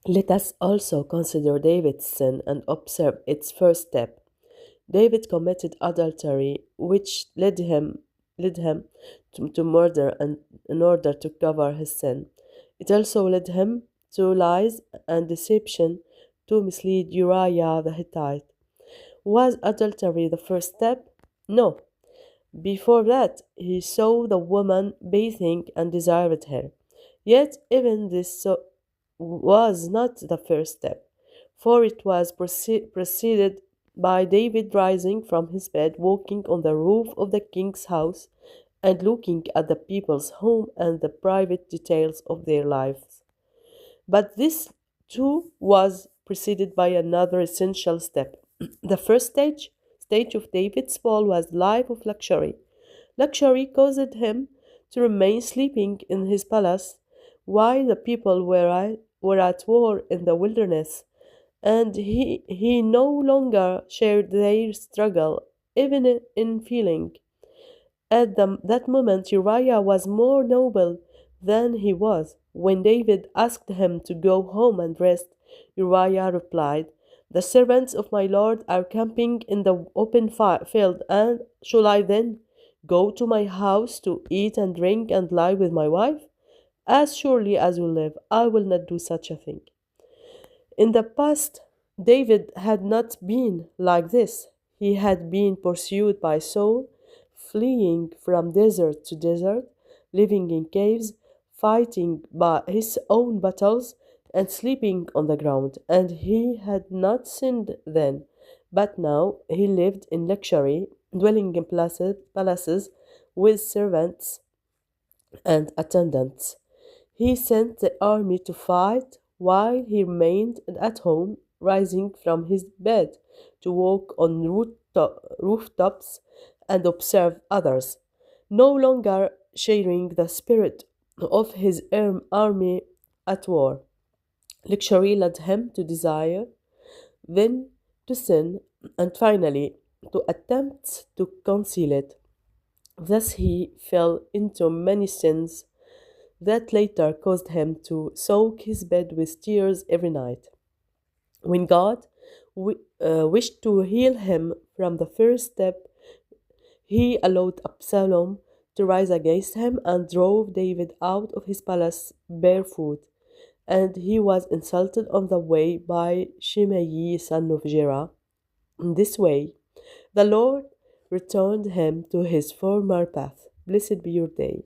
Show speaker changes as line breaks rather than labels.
Let us also consider David's sin and observe its first step. David committed adultery, which led him to murder and in order to cover his sin. It also led him to lies and deception to mislead Uriah the Hittite. Was adultery the first step? No. Before that, he saw the woman bathing and desired her. Yet, even this was not the first step, for it was preceded by David rising from his bed, walking on the roof of the king's house, and looking at the people's home and the private details of their lives. But this too was preceded by another essential step. The first stage of David's fall was life of luxury. Luxury caused him to remain sleeping in his palace while the people were at war in the wilderness, and he no longer shared their struggle, even in feeling. At that moment, Uriah was more noble than he was. When David asked him to go home and rest, Uriah replied, "The servants of my Lord are camping in the open field, and shall I then go to my house to eat and drink and lie with my wife? As surely as you live, I will not do such a thing." In the past, David had not been like this. He had been pursued by Saul, fleeing from desert to desert, living in caves, fighting by his own battles, and sleeping on the ground. And he had not sinned then. But now he lived in luxury, dwelling in palaces with servants and attendants. He sent the army to fight while he remained at home, rising from his bed to walk on rooftops and observe others, no longer sharing the spirit of his army at war. Luxury led him to desire, then to sin, and finally to attempt to conceal it. Thus he fell into many sins that later caused him to soak his bed with tears every night. When God wished to heal him from the first step, he allowed Absalom to rise against him and drove David out of his palace barefoot. And he was insulted on the way by Shimei son of Gera. In this way, the Lord returned him to his former path. Blessed be your day.